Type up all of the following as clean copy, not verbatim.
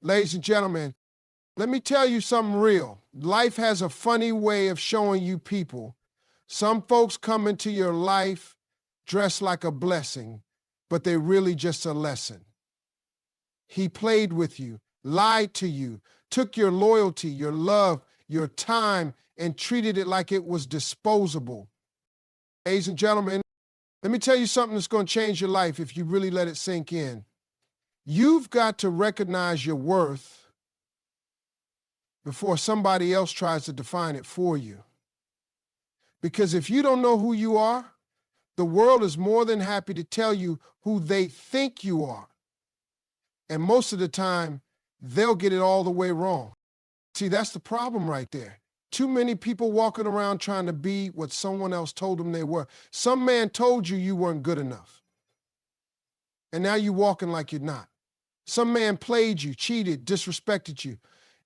Ladies and gentlemen, let me tell you something real. Life has a funny way of showing you people. Some folks come into your life dressed like a blessing, but they're really just a lesson. He played with you, lied to you, took your loyalty, your love, your time, and treated it like it was disposable. Ladies and gentlemen, let me tell you something that's going to change your life if you really let it sink in. You've got to recognize your worth before somebody else tries to define it for you. Because if you don't know who you are, the world is more than happy to tell you who they think you are. And most of the time, they'll get it all the way wrong. See, that's the problem right there. Too many people walking around trying to be what someone else told them they were. Some man told you you weren't good enough. And now you're walking like you're not. Some man played you, cheated, disrespected you.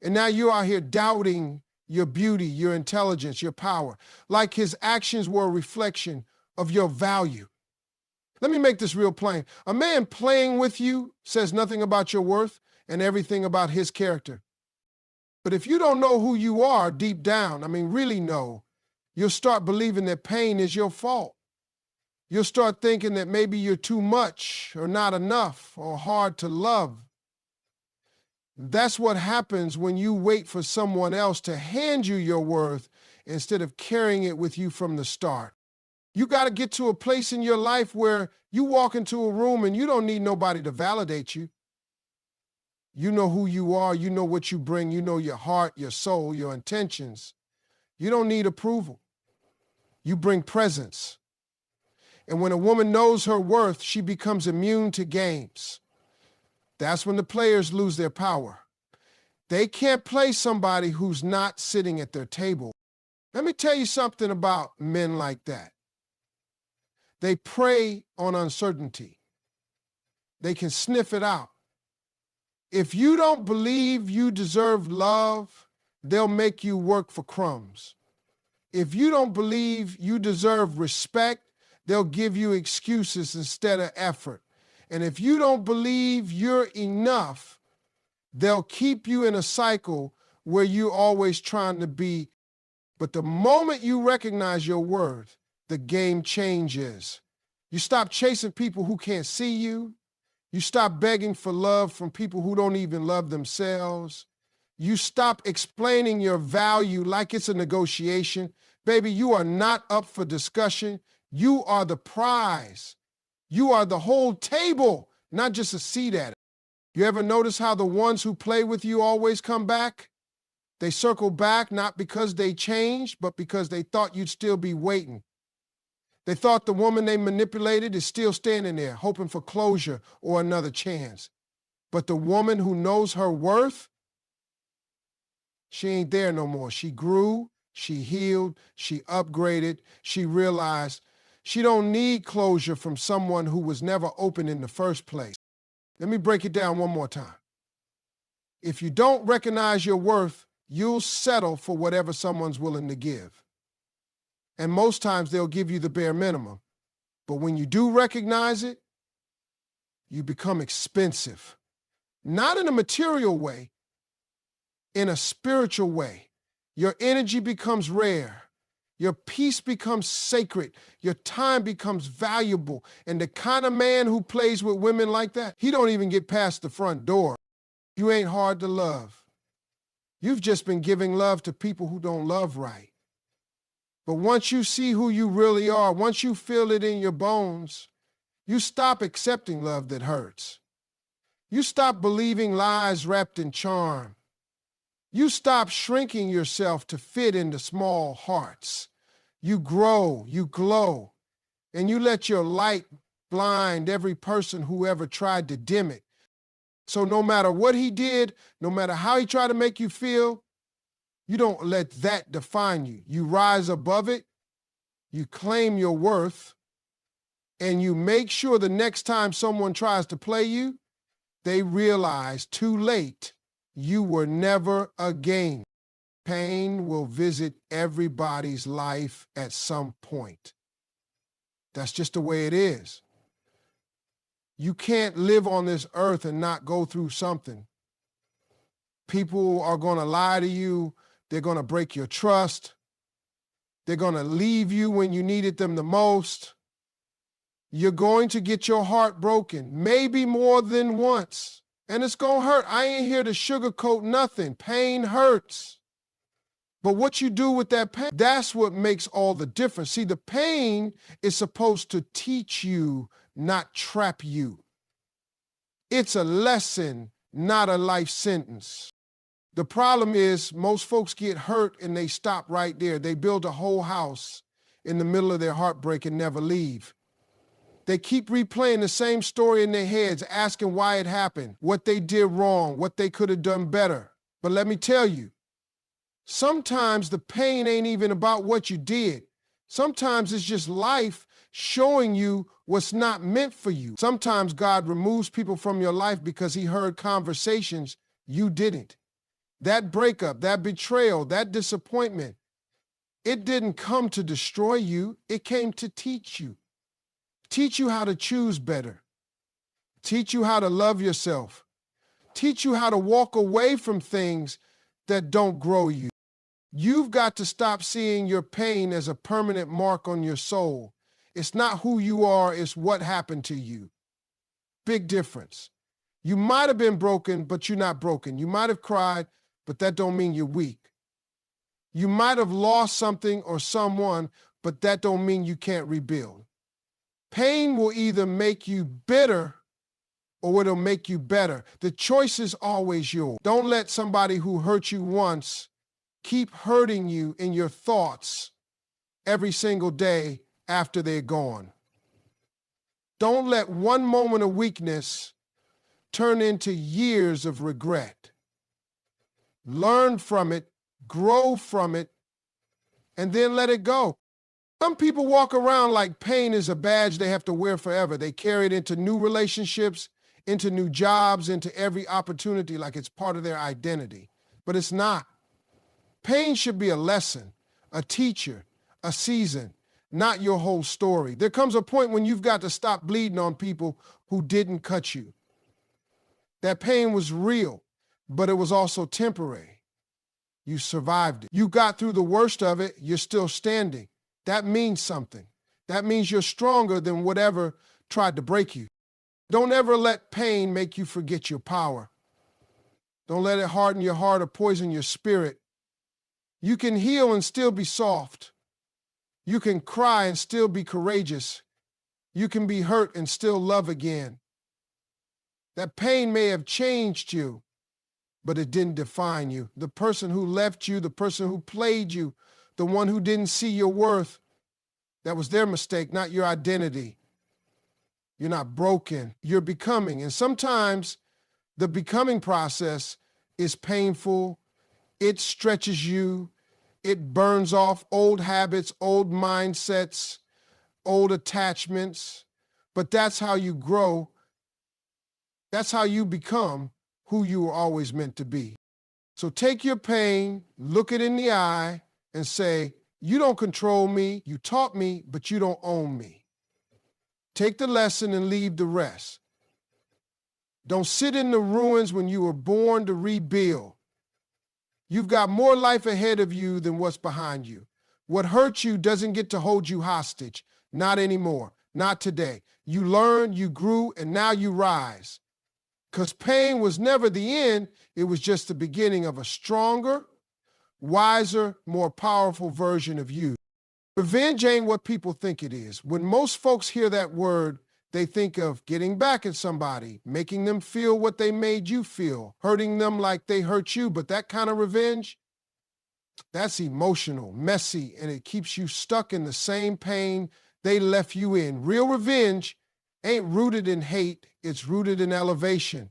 And now you're out here doubting your beauty, your intelligence, your power, like his actions were a reflection of your value. Let me make this real plain. A man playing with you says nothing about your worth and everything about his character. But if you don't know who you are deep down, really know, you'll start believing that pain is your fault. You'll start thinking that maybe you're too much or not enough or hard to love. That's what happens when you wait for someone else to hand you your worth instead of carrying it with you from the start. You got to get to a place in your life where you walk into a room and you don't need nobody to validate you. You know who you are, you know what you bring, you know your heart, your soul, your intentions. You don't need approval. You bring presence. And when a woman knows her worth, she becomes immune to games. That's when the players lose their power. They can't play somebody who's not sitting at their table. Let me tell you something about men like that. They prey on uncertainty. They can sniff it out. If you don't believe you deserve love, they'll make you work for crumbs. If you don't believe you deserve respect, they'll give you excuses instead of effort. And if you don't believe you're enough, they'll keep you in a cycle where you're always trying to be. But the moment you recognize your worth, the game changes. You stop chasing people who can't see you. You stop begging for love from people who don't even love themselves. You stop explaining your value like it's a negotiation. Baby, you are not up for discussion. You are the prize. You are the whole table, not just a seat at it. You ever notice how the ones who play with you always come back? They circle back not because they changed, but because they thought you'd still be waiting. They thought the woman they manipulated is still standing there, hoping for closure or another chance. But the woman who knows her worth, she ain't there no more. She grew, she healed, she upgraded, she realized she don't need closure from someone who was never open in the first place. Let me break it down one more time. If you don't recognize your worth, you'll settle for whatever someone's willing to give. And most times they'll give you the bare minimum. But when you do recognize it, you become expensive. Not in a material way, in a spiritual way. Your energy becomes rare. Your peace becomes sacred. Your time becomes valuable. And the kind of man who plays with women like that, he don't even get past the front door. You ain't hard to love. You've just been giving love to people who don't love right. But once you see who you really are, once you feel it in your bones, you stop accepting love that hurts. You stop believing lies wrapped in charm. You stop shrinking yourself to fit into small hearts. You grow, you glow, and you let your light blind every person who ever tried to dim it. So no matter what he did, no matter how he tried to make you feel, you don't let that define you. You rise above it, you claim your worth, and you make sure the next time someone tries to play you, they realize too late you were never a game. Pain will visit everybody's life at some point. That's just the way it is. You can't live on this earth and not go through something. People are going to lie to you. They're going to break your trust. They're going to leave you when you needed them the most. You're going to get your heart broken, maybe more than once. And it's going to hurt. I ain't here to sugarcoat nothing. Pain hurts. But what you do with that pain, that's what makes all the difference. See, the pain is supposed to teach you, not trap you. It's a lesson, not a life sentence. The problem is most folks get hurt and they stop right there. They build a whole house in the middle of their heartbreak and never leave. They keep replaying the same story in their heads, asking why it happened, what they did wrong, what they could have done better. But let me tell you, sometimes the pain ain't even about what you did. Sometimes it's just life showing you what's not meant for you. Sometimes God removes people from your life because he heard conversations you didn't. That breakup, that betrayal, that disappointment, it didn't come to destroy you. It came to teach you. Teach you how to choose better. Teach you how to love yourself. Teach you how to walk away from things that don't grow you. You've got to stop seeing your pain as a permanent mark on your soul. It's not who you are, it's what happened to you. Big difference. You might have been broken, but you're not broken. You might have cried, but that don't mean you're weak. You might have lost something or someone, but that don't mean you can't rebuild. Pain will either make you bitter or it'll make you better. The choice is always yours. Don't let somebody who hurt you once keep hurting you in your thoughts every single day after they're gone. Don't let one moment of weakness turn into years of regret. Learn from it, grow from it, and then let it go. Some people walk around like pain is a badge they have to wear forever. They carry it into new relationships, into new jobs, into every opportunity like it's part of their identity. But it's not. Pain should be a lesson, a teacher, a season, not your whole story. There comes a point when you've got to stop bleeding on people who didn't cut you. That pain was real, but it was also temporary. You survived it. You got through the worst of it. You're still standing. That means something. That means you're stronger than whatever tried to break you. Don't ever let pain make you forget your power. Don't let it harden your heart or poison your spirit. You can heal and still be soft. You can cry and still be courageous. You can be hurt and still love again. That pain may have changed you, but it didn't define you. The person who left you, the person who played you, the one who didn't see your worth, that was their mistake, not your identity. You're not broken, you're becoming. And sometimes the becoming process is painful. It stretches you. It burns off old habits, old mindsets, old attachments. But that's how you grow. That's how you become who you were always meant to be. So take your pain, look it in the eye, and say, you don't control me, you taught me, but you don't own me. Take the lesson and leave the rest. Don't sit in the ruins when you were born to rebuild. You've got more life ahead of you than what's behind you. What hurt you doesn't get to hold you hostage. Not anymore. Not today. You learned, you grew, and now you rise. Because pain was never the end. It was just the beginning of a stronger, wiser, more powerful version of you. Revenge ain't what people think it is. When most folks hear that word, they think of getting back at somebody, making them feel what they made you feel, hurting them like they hurt you. But that kind of revenge, that's emotional, messy, and it keeps you stuck in the same pain they left you in. Real revenge ain't rooted in hate, it's rooted in elevation.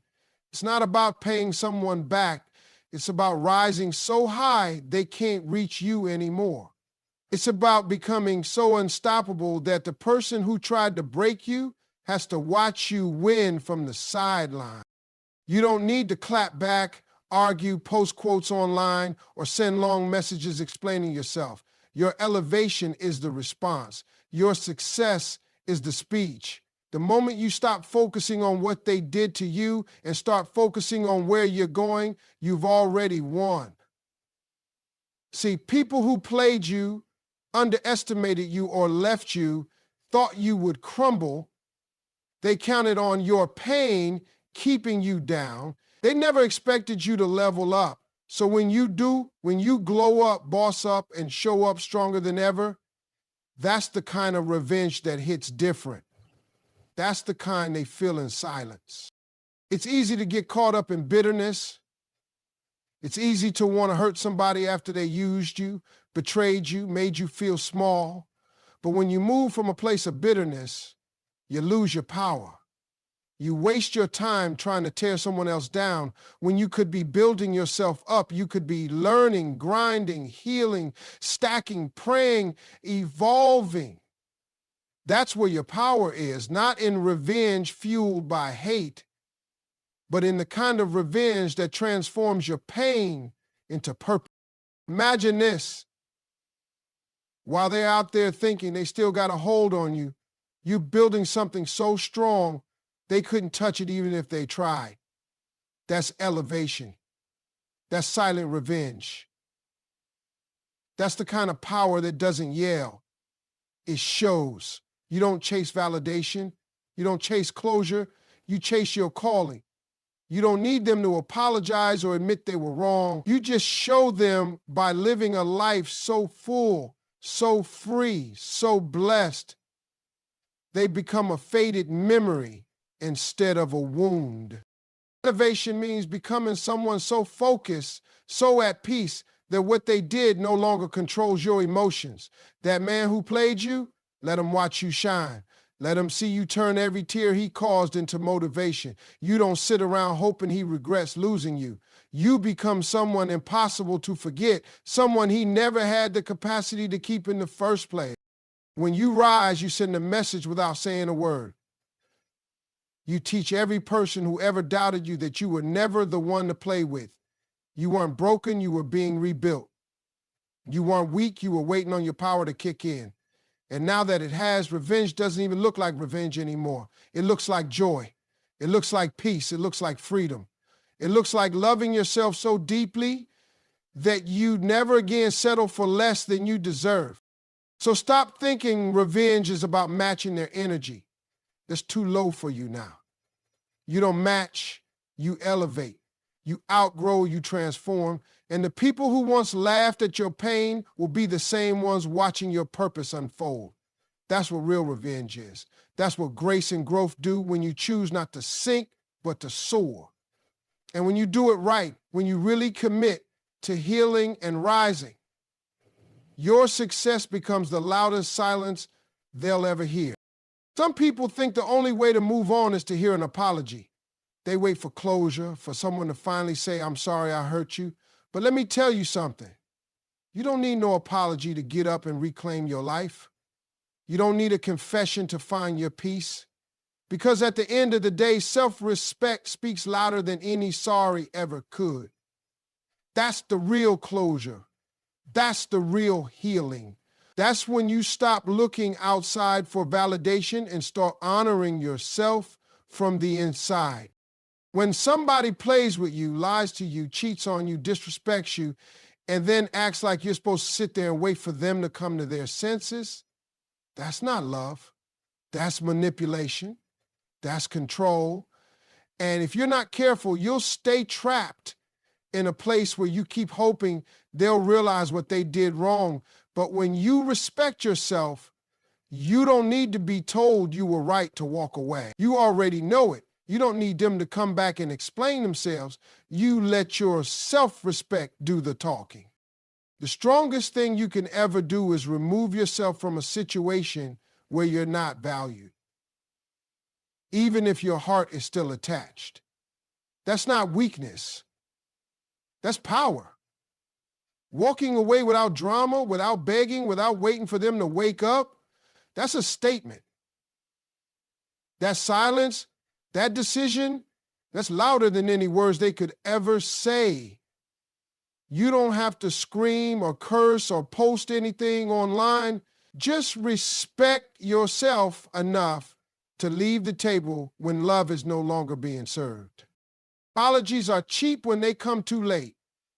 It's not about paying someone back. It's about rising so high they can't reach you anymore. It's about becoming so unstoppable that the person who tried to break you has to watch you win from the sideline. You don't need to clap back, argue, post quotes online, or send long messages explaining yourself. Your elevation is the response. Your success is the speech. The moment you stop focusing on what they did to you and start focusing on where you're going, you've already won. See, people who played you, underestimated you, or left you, thought you would crumble. They counted on your pain keeping you down. They never expected you to level up. So when you do, when you glow up, boss up, and show up stronger than ever, that's the kind of revenge that hits different. That's the kind they feel in silence. It's easy to get caught up in bitterness. It's easy to want to hurt somebody after they used you, betrayed you, made you feel small. But when you move from a place of bitterness, you lose your power. You waste your time trying to tear someone else down when you could be building yourself up. You could be learning, grinding, healing, stacking, praying, evolving. That's where your power is, not in revenge fueled by hate, but in the kind of revenge that transforms your pain into purpose. Imagine this. While they're out there thinking they still got a hold on you, you're building something so strong they couldn't touch it even if they tried. That's elevation. That's silent revenge. That's the kind of power that doesn't yell. It shows. You don't chase validation. You don't chase closure. You chase your calling. You don't need them to apologize or admit they were wrong. You just show them by living a life so full, so free, so blessed. They become a faded memory instead of a wound. Elevation means becoming someone so focused, so at peace, that what they did no longer controls your emotions. That man who played you, let him watch you shine. Let him see you turn every tear he caused into motivation. You don't sit around hoping he regrets losing you. You become someone impossible to forget, someone he never had the capacity to keep in the first place. When you rise, you send a message without saying a word. You teach every person who ever doubted you that you were never the one to play with. You weren't broken, you were being rebuilt. You weren't weak, you were waiting on your power to kick in. And now that it has, revenge doesn't even look like revenge anymore. It looks like joy. It looks like peace. It looks like freedom. It looks like loving yourself so deeply that you never again settle for less than you deserve. So stop thinking revenge is about matching their energy. That's too low for you now. You don't match, you elevate. You outgrow, you transform. And the people who once laughed at your pain will be the same ones watching your purpose unfold. That's what real revenge is. That's what grace and growth do when you choose not to sink, but to soar. And when you do it right, when you really commit to healing and rising, your success becomes the loudest silence they'll ever hear. Some people think the only way to move on is to hear an apology. They wait for closure, for someone to finally say, I'm sorry I hurt you. But let me tell you something. You don't need no apology to get up and reclaim your life. You don't need a confession to find your peace. Because at the end of the day, self-respect speaks louder than any sorry ever could. That's the real closure. That's the real healing. That's when you stop looking outside for validation and start honoring yourself from the inside. When somebody plays with you, lies to you, cheats on you, disrespects you, and then acts like you're supposed to sit there and wait for them to come to their senses, that's not love. That's manipulation. That's control. And if you're not careful, you'll stay trapped in a place where you keep hoping they'll realize what they did wrong. But when you respect yourself, you don't need to be told you were right to walk away. You already know it. You don't need them to come back and explain themselves. You let your self-respect do the talking. The strongest thing you can ever do is remove yourself from a situation where you're not valued, even if your heart is still attached. That's not weakness. That's power. Walking away without drama, without begging, without waiting for them to wake up, that's a statement. That silence, that decision, that's louder than any words they could ever say. You don't have to scream or curse or post anything online. Just respect yourself enough to leave the table when love is no longer being served. Apologies are cheap when they come too late.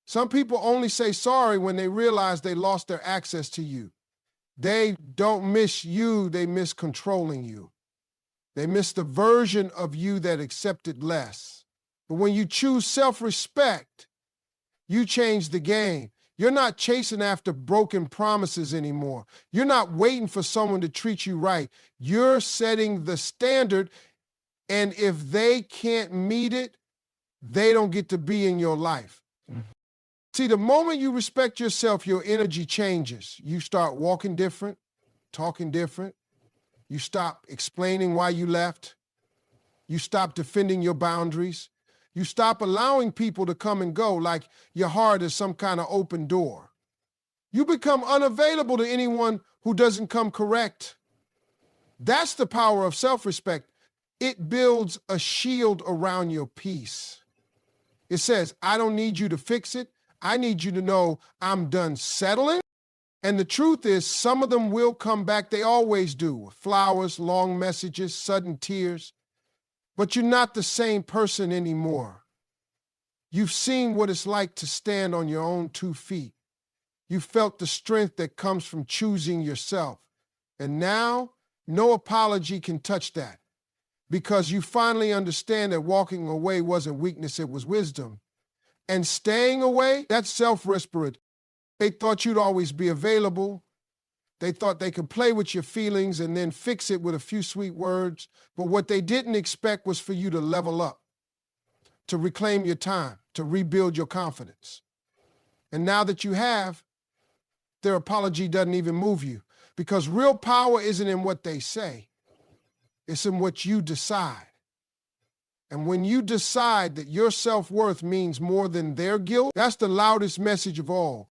Some people only say sorry when they realize they lost their access to you. They don't miss you, they miss controlling you. They miss the version of you that accepted less. But when you choose self-respect, you change the game. You're not chasing after broken promises anymore. You're not waiting for someone to treat you right. You're setting the standard, and if they can't meet it, they don't get to be in your life. See, the moment you respect yourself, your energy changes. You start walking different, talking different. You stop explaining why you left. You stop defending your boundaries. You stop allowing people to come and go like your heart is some kind of open door. You become unavailable to anyone who doesn't come correct. That's the power of self-respect. It builds a shield around your peace. It says, I don't need you to fix it. I need you to know I'm done settling. And the truth is, some of them will come back. They always do. Flowers, long messages, sudden tears. But you're not the same person anymore. You've seen what it's like to stand on your own 2 feet. You felt the strength that comes from choosing yourself. And now, no apology can touch that, because you finally understand that walking away wasn't weakness, it was wisdom. And staying away, that's self-respect. They thought you'd always be available. They thought they could play with your feelings and then fix it with a few sweet words. But what they didn't expect was for you to level up, to reclaim your time, to rebuild your confidence. And now that you have, their apology doesn't even move you, because real power isn't in what they say. It's in what you decide. And when you decide that your self-worth means more than their guilt, that's the loudest message of all.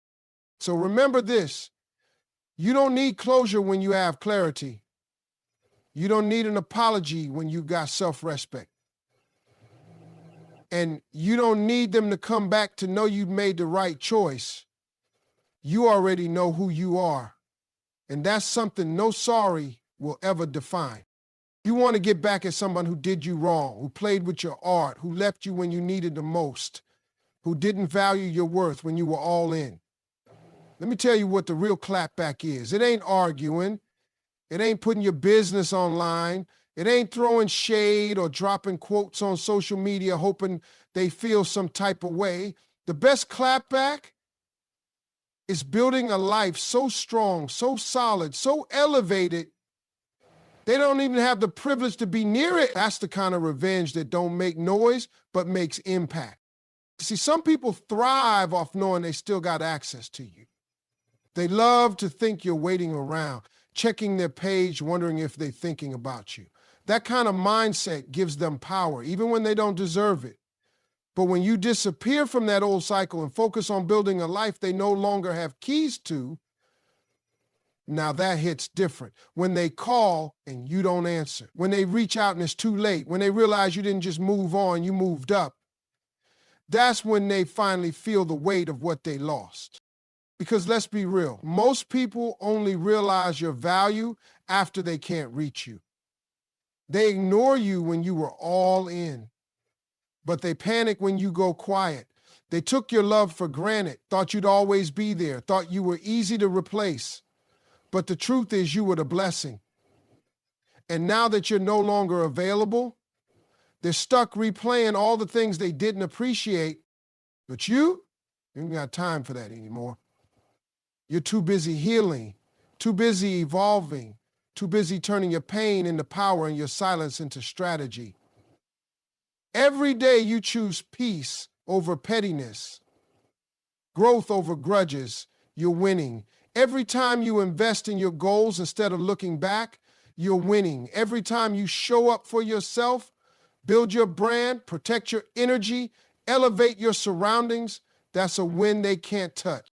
So remember this. You don't need closure when you have clarity. You don't need an apology when you got self-respect. And you don't need them to come back to know you made the right choice. You already know who you are. And that's something no sorry will ever define. You want to get back at someone who did you wrong, who played with your art, who left you when you needed the most, who didn't value your worth when you were all in. Let me tell you what the real clapback is. It ain't arguing. It ain't putting your business online. It ain't throwing shade or dropping quotes on social media hoping they feel some type of way. The best clapback is building a life so strong, so solid, so elevated, they don't even have the privilege to be near it. That's the kind of revenge that don't make noise, but makes impact. See, some people thrive off knowing they still got access to you. They love to think you're waiting around, checking their page, wondering if they're thinking about you. That kind of mindset gives them power, even when they don't deserve it. But when you disappear from that old cycle and focus on building a life they no longer have keys to, now that hits different. When they call and you don't answer, when they reach out and it's too late, when they realize you didn't just move on, you moved up, that's when they finally feel the weight of what they lost. Because let's be real, most people only realize your value after they can't reach you. They ignore you when you were all in, but they panic when you go quiet. They took your love for granted, thought you'd always be there, thought you were easy to replace. But the truth is you were the blessing. And now that you're no longer available, they're stuck replaying all the things they didn't appreciate. But you ain't got time for that anymore. You're too busy healing, too busy evolving, too busy turning your pain into power and your silence into strategy. Every day you choose peace over pettiness, growth over grudges, you're winning. Every time you invest in your goals instead of looking back, you're winning. Every time you show up for yourself, build your brand, protect your energy, elevate your surroundings, that's a win they can't touch.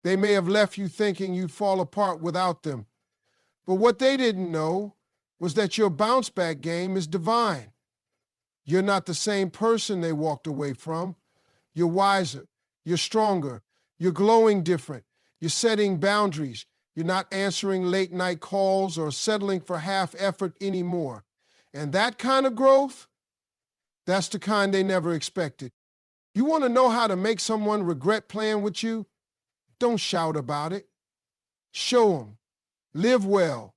They may have left you thinking you'd fall apart without them. But what they didn't know was that your bounce back game is divine. You're not the same person they walked away from. You're wiser, you're stronger, you're glowing different. You're setting boundaries. You're not answering late night calls or settling for half effort anymore. And that kind of growth, that's the kind they never expected. You want to know how to make someone regret playing with you? Don't shout about it. Show them. Live well.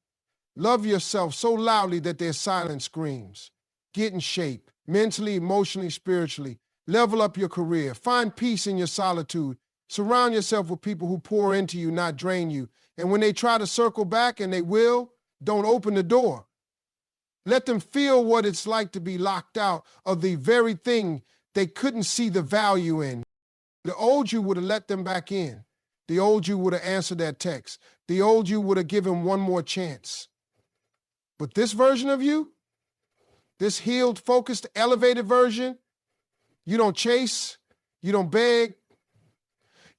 Love yourself so loudly that their silence screams. Get in shape, mentally, emotionally, spiritually. Level up your career. Find peace in your solitude. Surround yourself with people who pour into you, not drain you. And when they try to circle back, and they will, don't open the door. Let them feel what it's like to be locked out of the very thing they couldn't see the value in. The old you would have let them back in. The old you would have answered that text. The old you would have given one more chance. But this version of you, this healed, focused, elevated version, you don't chase, you don't beg,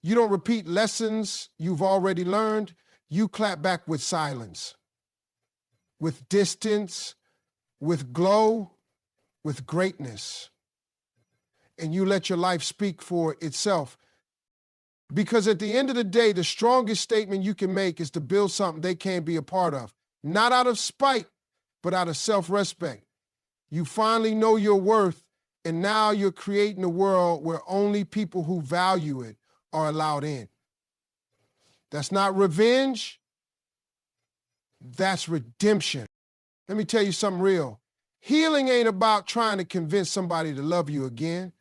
you don't repeat lessons you've already learned. You clap back with silence, with distance, with glow, with greatness. And you let your life speak for itself. Because at the end of the day, the strongest statement you can make is to build something they can't be a part of. Not out of spite, but out of self-respect. You finally know your worth, and now you're creating a world where only people who value it are allowed in. That's not revenge. That's redemption. Let me tell you something real. Healing ain't about trying to convince somebody to love you again.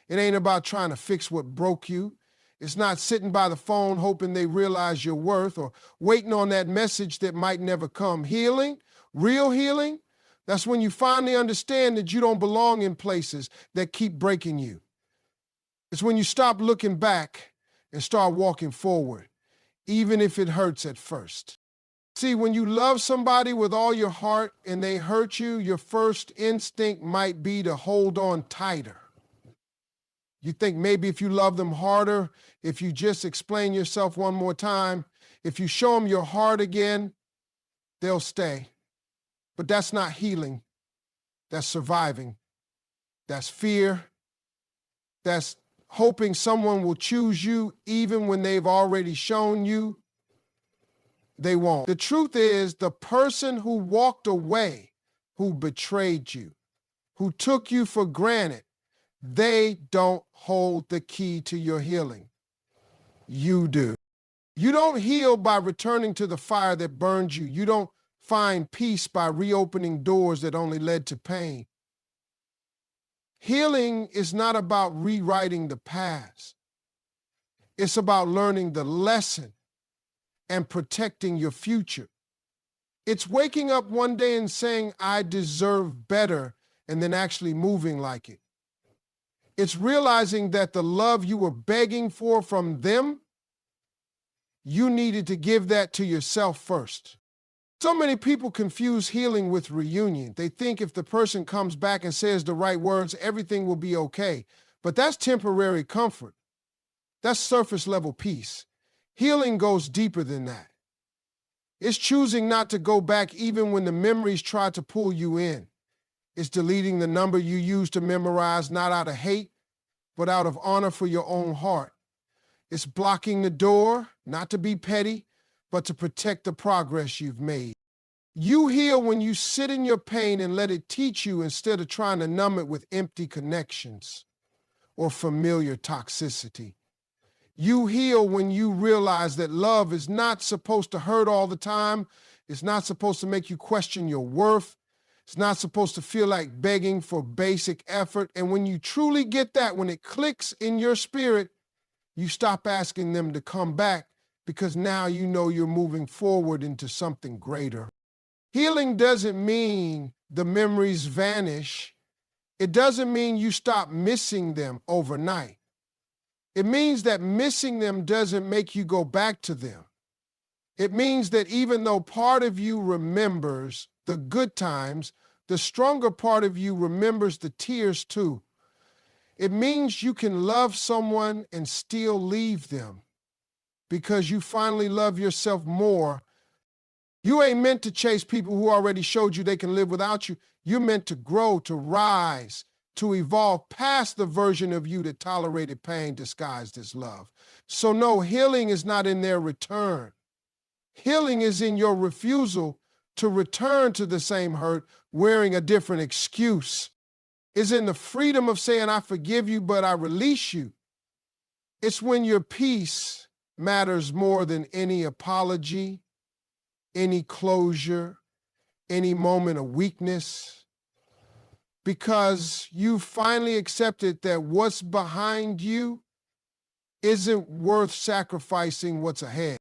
It ain't about trying to fix what broke you. It's not sitting by the phone hoping they realize your worth or waiting on that message that might never come. Healing, real healing, that's when you finally understand that you don't belong in places that keep breaking you. It's when you stop looking back and start walking forward, even if it hurts at first. See, when you love somebody with all your heart and they hurt you, your first instinct might be to hold on tighter. You think maybe if you love them harder, if you just explain yourself one more time, if you show them your heart again, they'll stay. But that's not healing. That's surviving. That's fear. That's hoping someone will choose you even when they've already shown you they won't. The truth is, the person who walked away, who betrayed you, who took you for granted, they don't hold the key to your healing. You do. You don't heal by returning to the fire that burned you. You don't find peace by reopening doors that only led to pain. Healing is not about rewriting the past. It's about learning the lesson and protecting your future. It's waking up one day and saying, I deserve better, and then actually moving like it. It's realizing that the love you were begging for from them, you needed to give that to yourself first. So many people confuse healing with reunion. They think if the person comes back and says the right words, everything will be okay. But that's temporary comfort. That's surface level peace. Healing goes deeper than that. It's choosing not to go back even when the memories try to pull you in. It's deleting the number you used to memorize, not out of hate, but out of honor for your own heart. It's blocking the door, not to be petty, but to protect the progress you've made. You heal when you sit in your pain and let it teach you instead of trying to numb it with empty connections or familiar toxicity. You heal when you realize that love is not supposed to hurt all the time. It's not supposed to make you question your worth. It's not supposed to feel like begging for basic effort. And when you truly get that, when it clicks in your spirit, you stop asking them to come back because now you know you're moving forward into something greater. Healing doesn't mean the memories vanish. It doesn't mean you stop missing them overnight. It means that missing them doesn't make you go back to them. It means that even though part of you remembers the good times, the stronger part of you remembers the tears too. It means you can love someone and still leave them because you finally love yourself more. You ain't meant to chase people who already showed you they can live without you. You're meant to grow, to rise, to evolve past the version of you that tolerated pain disguised as love. So no, healing is not in their return. Healing is in your refusal to return to the same hurt wearing a different excuse. Is in the freedom of saying, I forgive you, but I release you. It's when your peace matters more than any apology, any closure, any moment of weakness, because you finally accepted that what's behind you isn't worth sacrificing what's ahead.